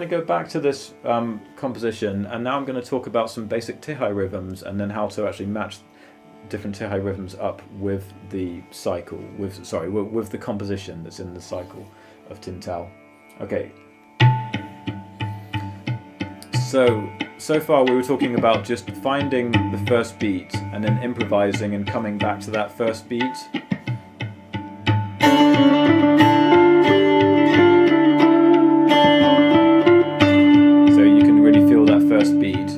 going to go back to this composition, and now I'm going to talk about some basic tihai rhythms, and then how to actually match different tihai rhythms up with the cycle, with the composition that's in the cycle of Tintao. Okay. So far we were talking about just finding the first beat and then improvising and coming back to that first beat. So you can really feel that first beat. 1,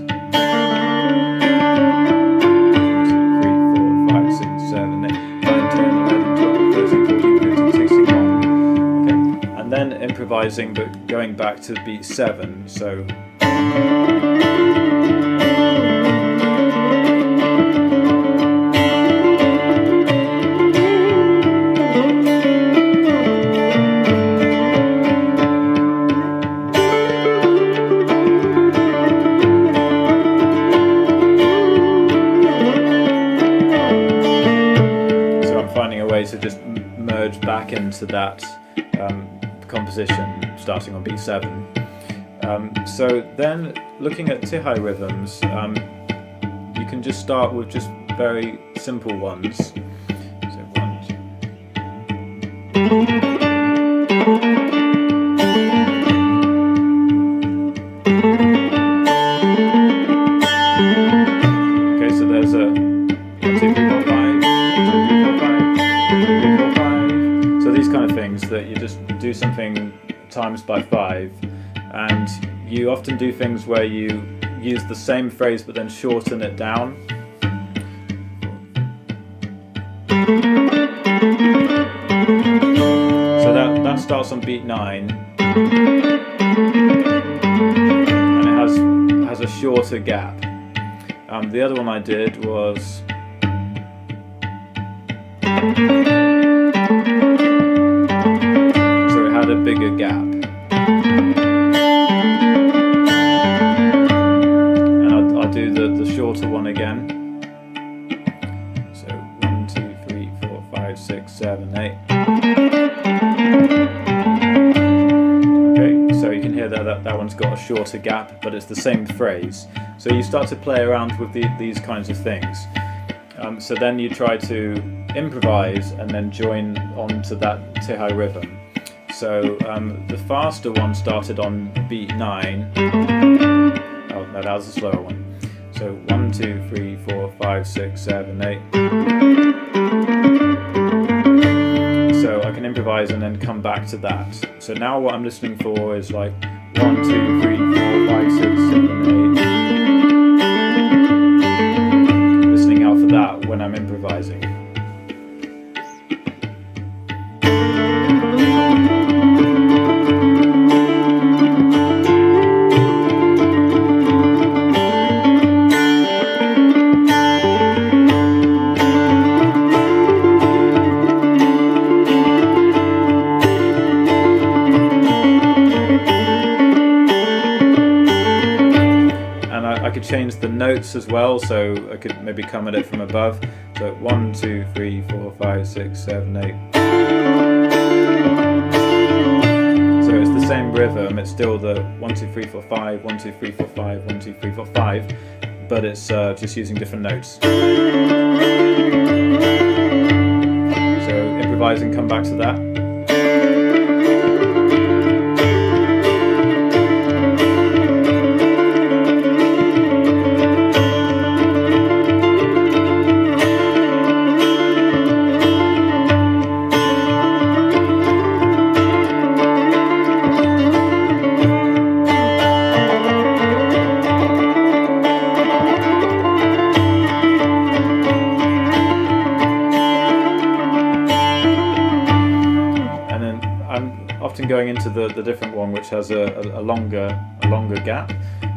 2, 3, 4, 5, 6, 7, 8, 9, 10, 11, 12, 13, 14, 15, 16, 1. Okay. And then improvising, but going back to beat 7. So to just merge back into that composition starting on beat 7. So then looking at tihai rhythms, you can just start with just very simple ones. So 1, 2. Okay, so there's a 1, 2, 3, 4, 5, 1, 2, 3, 4, 5. So these kind of things that you just do something times by 5, and you often do things where you use the same phrase but then shorten it down. So that starts on beat 9, and it has a shorter gap. The other one I did was a bigger gap, and I'll do the shorter one again. So 1, 2, 3, 4, 5, 6, 7, 8. Okay, so you can hear that one's got a shorter gap, but it's the same phrase. So you start to play around with these kinds of things. So then you try to improvise and then join onto that tihai rhythm. So the faster one started on beat 9. Oh no, that was a slower one. So 1, 2, 3, 4, 5, 6, 7, 8. So I can improvise and then come back to that. So now what I'm listening for is like 1, 2, 3, 4, 5, 6, 7, 8. Listening out for that when I'm improvising. Change the notes as well, so I could maybe come at it from above. So 1, 2, 3, 4, 5, 6, 7, 8. So it's the same rhythm, it's still the 1, 2, 3, 4, 5, 1, 2, 3, 4, 5, 1, 2, 3, 4, 5, but it's just using different notes. So improvise and come back to that. Going into the different one, which has a longer gap.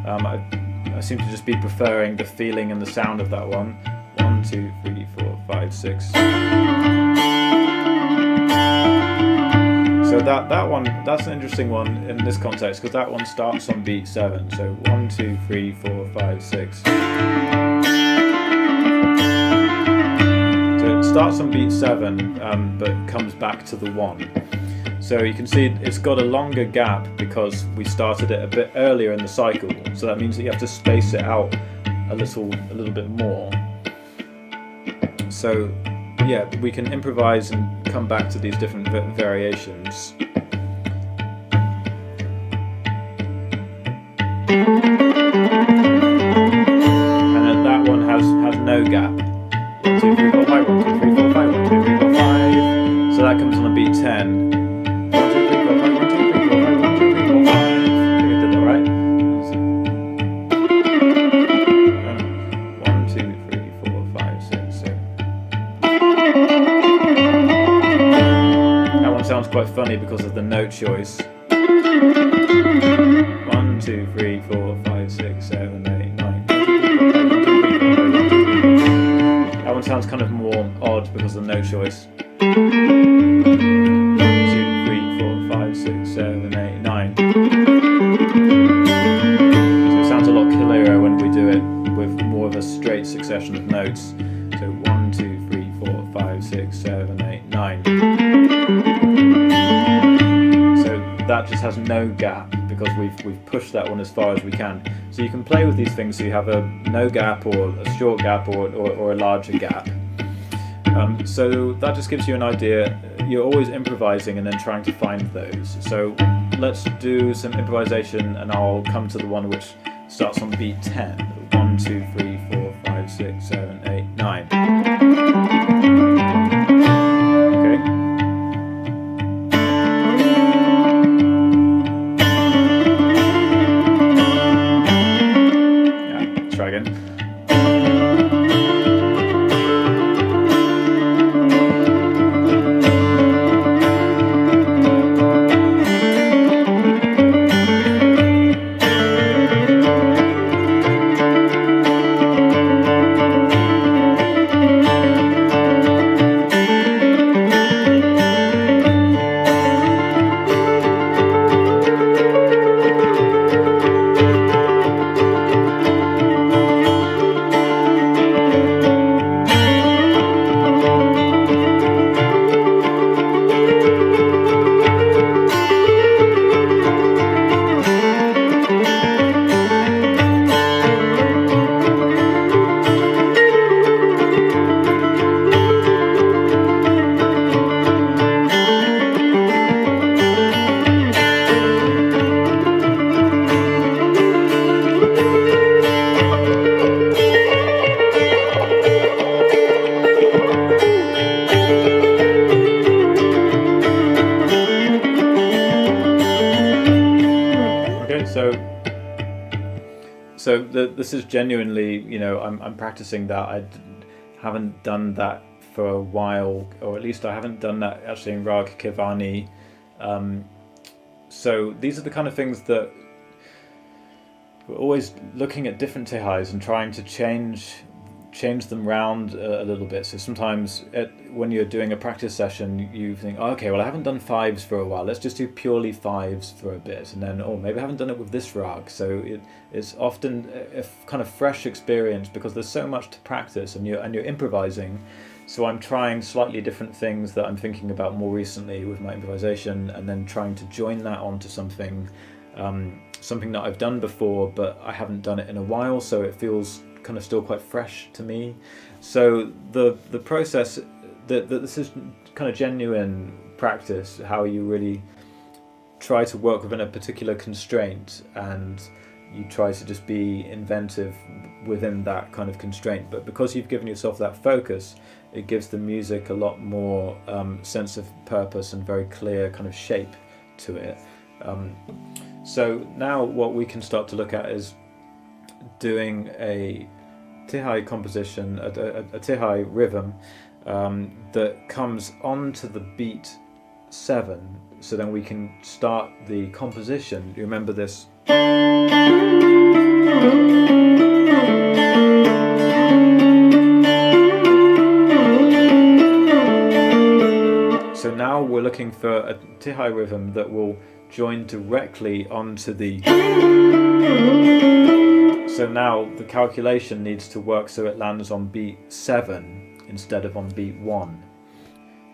I seem to just be preferring the feeling and the sound of that one. 1, 2, 3, 4, 5, 6. So that one, that's an interesting one in this context, because that one starts on beat 7. So 1, 2, 3, 4, 5, 6. So it starts on beat 7, but comes back to the 1. So you can see it's got a longer gap because we started it a bit earlier in the cycle. So that means that you have to space it out a little bit more. So yeah, we can improvise and come back to these different variations. And then that one has no gap. 1, 2, 3, 4, 5, 1, 2, 3, 4, 5, 1, 2, 3, 4, 5. So that comes on a beat 10. 1, 2, 3, 4, 5, 1, 2, 3, 4, 5, 1, 2, 3, 4, 5. I think I did that right. 1, 2, 3, 4, 5, 6, 7. That one sounds quite funny because of the note choice. 1, 2, 3, 4, 5, 6, 7, 8, 9. That one sounds kind of more odd because of the note choice. 1, 2, 3, 4, 5, 6, 7, 8, 9. So it sounds a lot clearer when we do it with more of a straight succession of notes. So 1, 2, 3, 4, 5, 6, 7, 8, 9. So that just has no gap because we've pushed that one as far as we can. So you can play with these things so you have a no gap or a short gap or a larger gap. So that just gives you an idea. You're always improvising and then trying to find those. So let's do some improvisation and I'll come to the one which starts on beat 10. 1, 2, 3, 4, 5, 6, 7, 8, 9. Okay. Yeah, let's try again. So this is genuinely, you know, I'm practicing that. I haven't done that for a while, or at least I haven't done that actually in Raag Kivani. So these are the kind of things that we're always looking at different tihais and trying to change them round a little bit. So sometimes when you're doing a practice session, you think, oh, okay, well I haven't done fives for a while, let's just do purely fives for a bit, and then, oh, maybe I haven't done it with this rag. So it's often a kind of fresh experience because there's so much to practice and you're improvising. So I'm trying slightly different things that I'm thinking about more recently with my improvisation, and then trying to join that onto something that I've done before, but I haven't done it in a while, so it feels kind of still quite fresh to me. So the process, that this is kind of genuine practice, how you really try to work within a particular constraint and you try to just be inventive within that kind of constraint. But because you've given yourself that focus, it gives the music a lot more sense of purpose and very clear kind of shape to it. So now what we can start to look at is doing a tihai composition, a tihai rhythm that comes onto the beat 7. So then we can start the composition. You remember this? So now we're looking for a tihai rhythm that will join directly onto the... So now the calculation needs to work so it lands on beat 7 instead of on beat 1.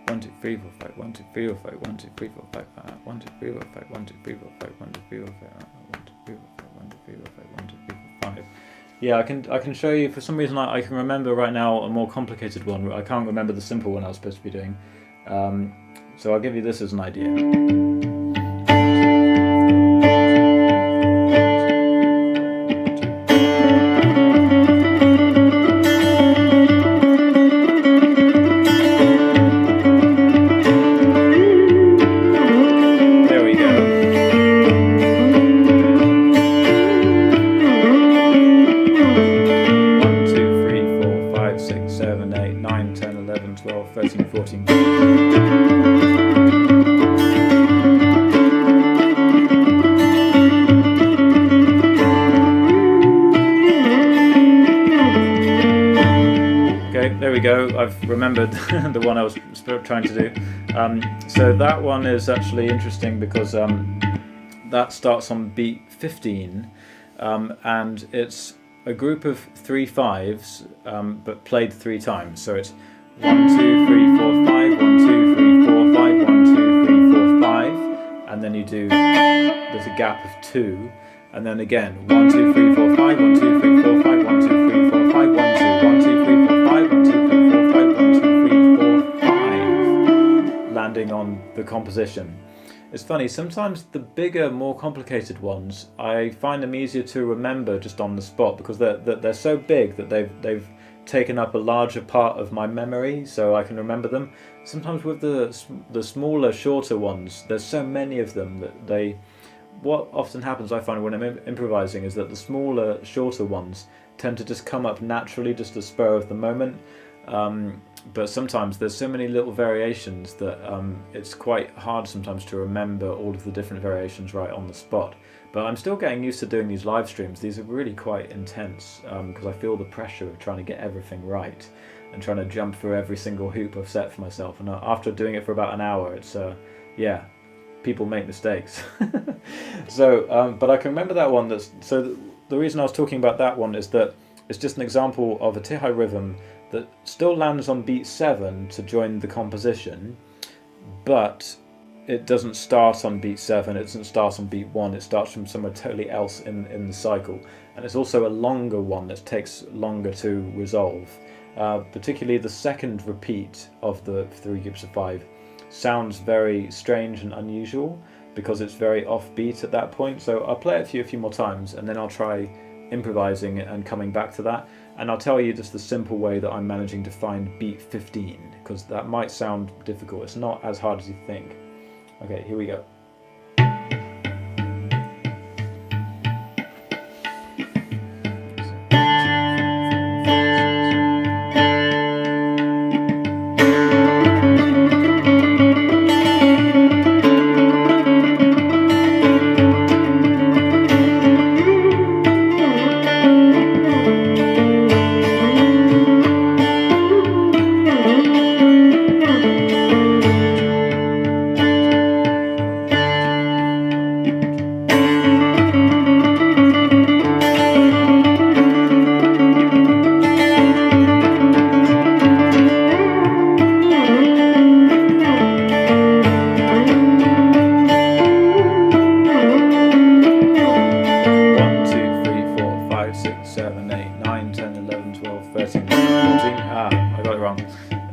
1, 1 2 3 4 5 1 2 3 4 5 1 2 3 4 5 1 2 3 4 5 1 2 3 4 5 1 2 3 4 5 1 2 3 4 5 1 2 3 4 5 1 2 3 4 5. Yeah, I can show you. For some reason, I can remember right now a more complicated one. I can't remember the simple one I was supposed to be doing. So I'll give you this as an idea. There we go, I've remembered the one I was trying to do. So that one is actually interesting because that starts on beat 15, and it's a group of 3 5s, but played 3 times. So it's 1 2 3 4 5, 1 2 3 4 5, 1 2 3 4 5, and then you do, there's a gap of 2, and then again 1 2 3 4 5, 1 2 3 4 5, 1 2 3 4 5, 1 2 1 2 3 4 5, 1 2 3 4 5, 1 2 3 4 5, landing on the composition. It's funny, sometimes the bigger, more complicated ones, I find them easier to remember just on the spot because they're so big that they've taken up a larger part of my memory, so I can remember them. Sometimes with the smaller, shorter ones, there's so many of them that what often happens, I find, when I'm improvising, is that the smaller, shorter ones tend to just come up naturally, just a spur of the moment. But sometimes there's so many little variations that it's quite hard sometimes to remember all of the different variations right on the spot. But I'm still getting used to doing these live streams. These are really quite intense because I feel the pressure of trying to get everything right and trying to jump through every single hoop I've set for myself. And after doing it for about an hour, it's yeah, people make mistakes. So, but I can remember that one. The reason I was talking about that one is that it's just an example of a tihai rhythm that still lands on beat 7 to join the composition, but it doesn't start on beat 7, it doesn't start on beat 1, it starts from somewhere totally else in the cycle. And it's also a longer one that takes longer to resolve. Particularly the second repeat of the 3 groups of 5 sounds very strange and unusual because it's very offbeat at that point. So I'll play it for you a few more times and then I'll try improvising and coming back to that. And I'll tell you just the simple way that I'm managing to find beat 15, because that might sound difficult. It's not as hard as you think. Okay, here we go.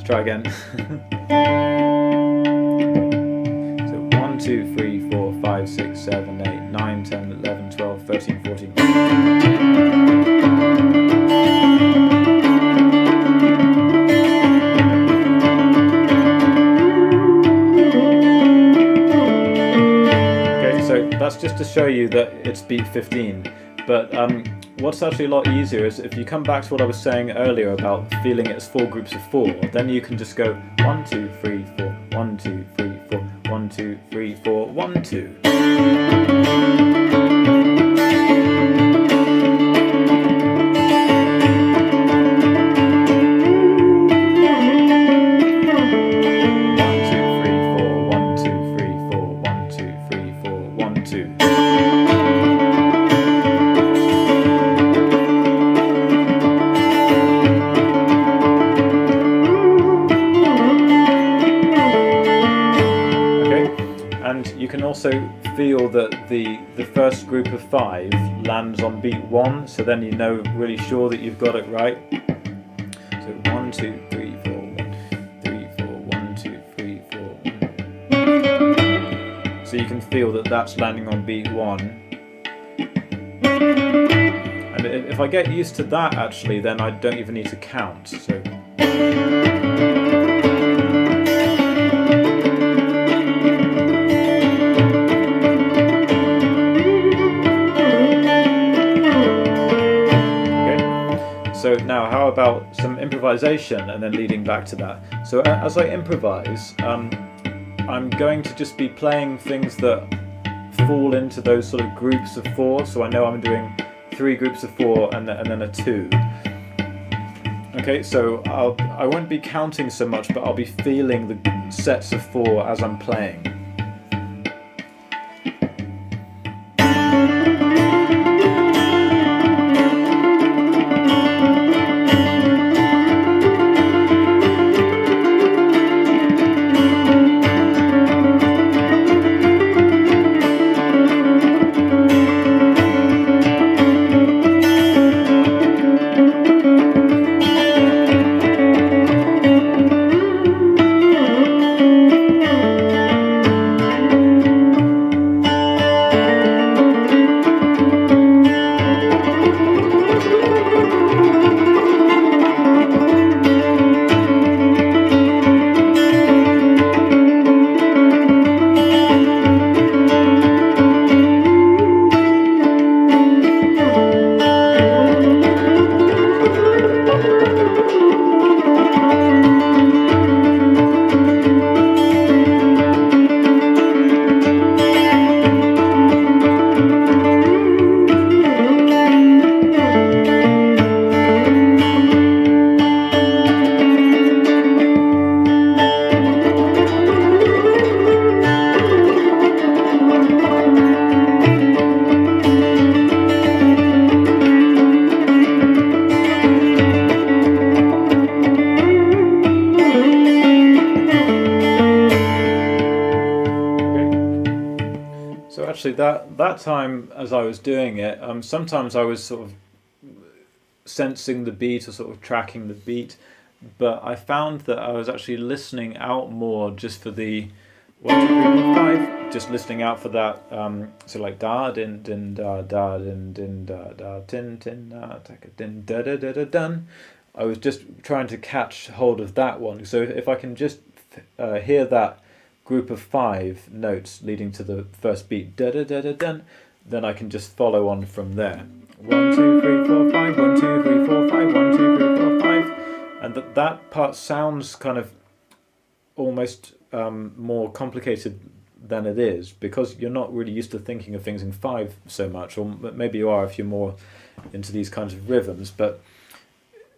Try again. So 1, 2, 3, 4, 5, 6, 7, 8, 9, 10, 11, 12, 13, 14. Okay, so that's just to show you that it's beat 15. But what's actually a lot easier is if you come back to what I was saying earlier about feeling it as 4 groups of 4, then you can just go 1, 2, 3, 4, 1, 2, 3, 4, 1, 2, 3, 4, 1, 2. the first group of 5 lands on beat 1, so then you know really sure that you've got it right. So 1, 2, 3, 4, 1, 3, 4, 1, 2, 3, 4. So you can feel that that's landing on beat 1. And if I get used to that, actually, then I don't even need to count. So. So now, how about some improvisation and then leading back to that? So as I improvise, I'm going to just be playing things that fall into those sort of groups of 4. So I know I'm doing 3 groups of 4 and then a 2. Okay, so I won't be counting so much, but I'll be feeling the sets of 4 as I'm playing. Actually, that time as I was doing it, sometimes I was sort of sensing the beat or sort of tracking the beat, but I found that I was actually listening out more just for the 1, 2, 3, 4, 5, just listening out for that. So like da din din da da din din da da tin tin da taka din da da da da dun. I was just trying to catch hold of that one. So if I can just hear that group of 5 notes leading to the first beat, da da da da dun, then I can just follow on from there. 1, 2, 3, 4, 5, 1, 2, 3, 4, 5, 1, 2, 3, 4, 5, and that part sounds kind of almost more complicated than it is, because you're not really used to thinking of things in 5 so much, or maybe you are if you're more into these kinds of rhythms, but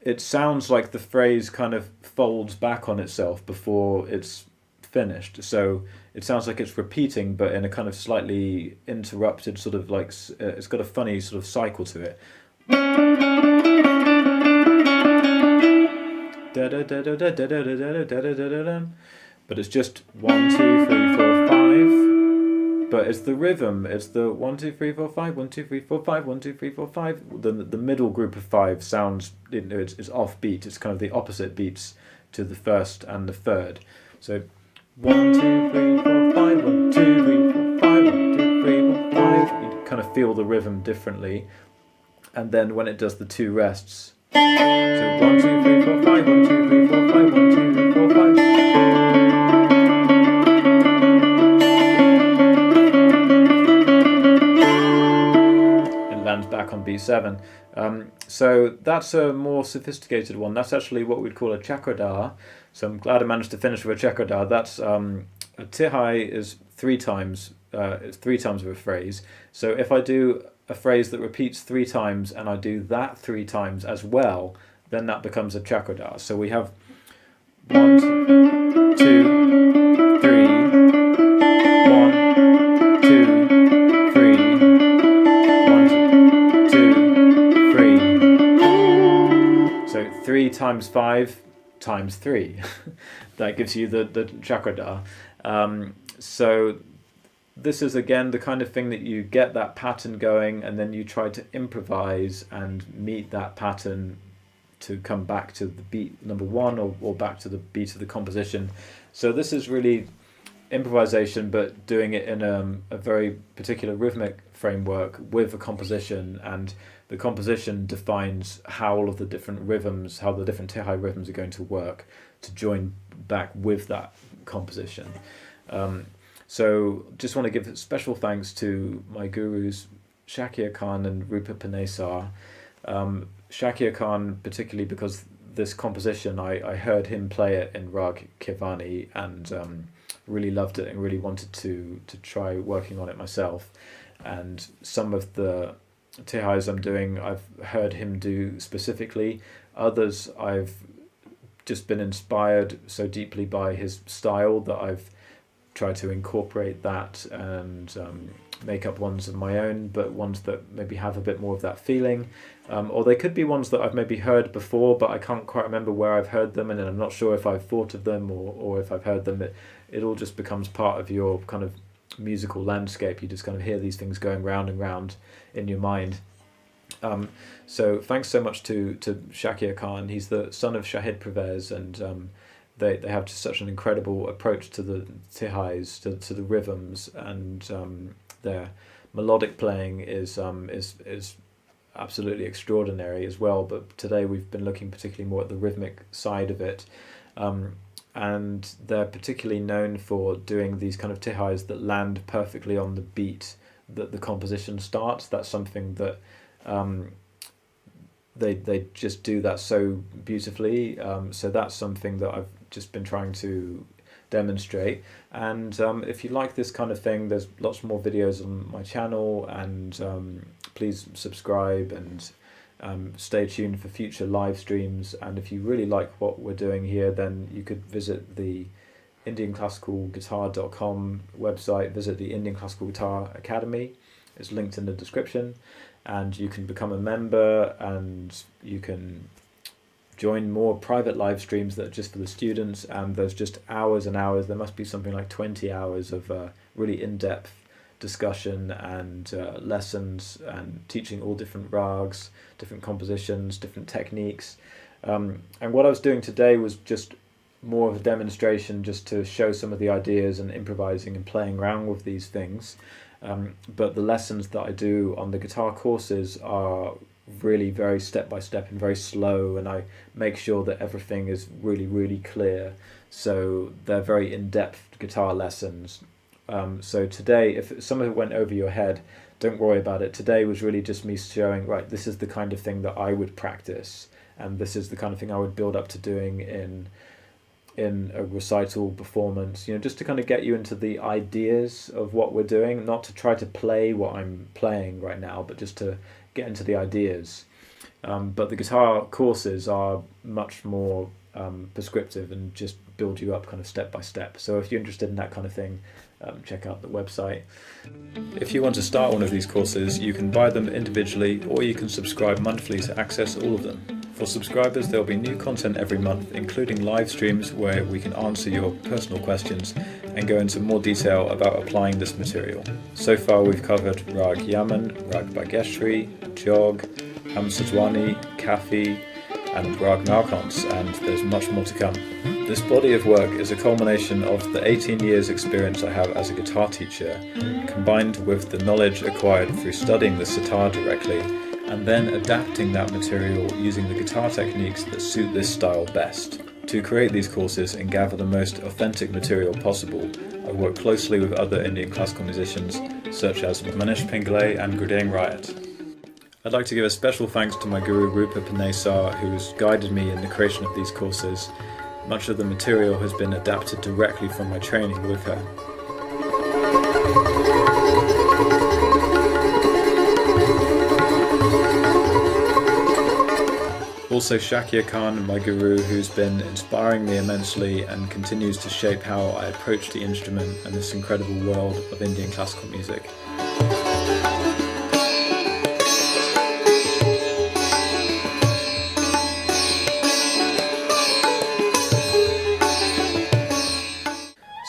it sounds like the phrase kind of folds back on itself before it's finished. So it sounds like it's repeating, but in a kind of slightly interrupted sort of like, it's got a funny sort of cycle to it. But it's just 1, 2, 3, 4, 5. But it's the rhythm. It's the 1, 2, 3, 4, 5, 1, 2, 3, 4, 5, 1, 2, 3, 4, 5. The middle group of 5 sounds, it's offbeat. It's kind of the opposite beats to the first and the third. So 1, 2, 3, 4, 5, 1, 2, 3, 4, 5, 1, 2, 3, 4, 5. You kind of feel the rhythm differently. And then when it does the 2 rests, so 1, 2, 3, 4, 5, 1, 2, 3, 4, 5, 1, 2, 3, 4, 5. It lands back on B7. So that's a more sophisticated one. That's actually what we'd call a chakradar. So I'm glad I managed to finish with a chakradar. That's a tihai is 3 times. It's 3 times of a phrase. So if I do a phrase that repeats 3 times and I do that 3 times as well, then that becomes a chakradar. So we have 1, 2, 3, 1, 2, 3, 1, 2, 3. So 3 times 5 times 3. That gives you the chakradar. So this is again the kind of thing that you get that pattern going, and then you try to improvise and meet that pattern to come back to the beat number one, or back to the beat of the composition. So this is really improvisation, but doing it in a very particular rhythmic framework with a composition, and the composition defines how all of the different rhythms, how the different tihai rhythms are going to work to join back with that composition. So just want to give special thanks to my gurus Shakir Khan and Roopa Panesar. Shakir Khan particularly because this composition, I heard him play it in Raag Kirvani, and really loved it and really wanted to try working on it myself. And some of the tihais I'm doing, I've heard him do specifically. Others I've just been inspired so deeply by his style that I've tried to incorporate that and make up ones of my own, but ones that maybe have a bit more of that feeling. Or they could be ones that I've maybe heard before, but I can't quite remember where I've heard them, and I'm not sure if I've thought of them or if I've heard them. It all just becomes part of your kind of musical landscape. You just kind of hear these things going round and round in your mind. So thanks so much to Shakir Khan. He's the son of Shahid Pervez, and they have just such an incredible approach to the tihais, to the rhythms, and their melodic playing is absolutely extraordinary as well. But today we've been looking particularly more at the rhythmic side of it. And they're particularly known for doing these kind of tihais that land perfectly on the beat that the composition starts. That's something that they just do that so beautifully. So that's something that I've just been trying to demonstrate. And if you like this kind of thing, there's lots more videos on my channel, and please subscribe and stay tuned for future live streams. And if you really like what we're doing here, then you could visit the IndianClassicalGuitar.com website, visit the Indian Classical Guitar Academy. It's linked in the description, and you can become a member, and you can join more private live streams that are just for the students, and there's just hours and hours. There must be something like 20 hours of really in-depth discussion and lessons, and teaching all different rags, different compositions, different techniques. And what I was doing today was just more of a demonstration, just to show some of the ideas and improvising and playing around with these things. But the lessons that I do on the guitar courses are really very step-by-step and very slow, and I make sure that everything is really, really clear. So they're very in-depth guitar lessons. So today, if some of it went over your head, don't worry about it. Today was really just me showing, right, this is the kind of thing that I would practice, and this is the kind of thing I would build up to doing in a recital performance, just to kind of get you into the ideas of what we're doing, not to try to play what I'm playing right now, but just to get into the ideas. But the guitar courses are much more prescriptive and just build you up kind of step by step. So if you're interested in that kind of thing, check out the website. If you want to start one of these courses, you can buy them individually, or you can subscribe monthly to access all of them. For subscribers, there will be new content every month, including live streams where we can answer your personal questions and go into more detail about applying this material. So far we've covered Raag Yaman, Raag Bageshri, Jog, Hamsadwani, Kafi, and Raag Malkons, and there's much more to come. This body of work is a culmination of the 18 years experience I have as a guitar teacher, combined with the knowledge acquired through studying the sitar directly, and then adapting that material using the guitar techniques that suit this style best. To create these courses and gather the most authentic material possible, I work closely with other Indian classical musicians such as Manish Pingle and Gurdain Riot. I'd like to give a special thanks to my guru Roopa Panesar, who has guided me in the creation of these courses. Much of the material has been adapted directly from my training with her. Also Shakir Khan, my guru, who's been inspiring me immensely and continues to shape how I approach the instrument and this incredible world of Indian classical music.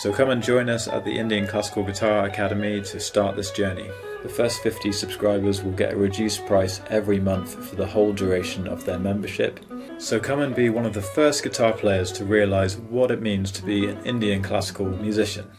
So come and join us at the Indian Classical Guitar Academy to start this journey. The first 50 subscribers will get a reduced price every month for the whole duration of their membership. So come and be one of the first guitar players to realise what it means to be an Indian classical musician.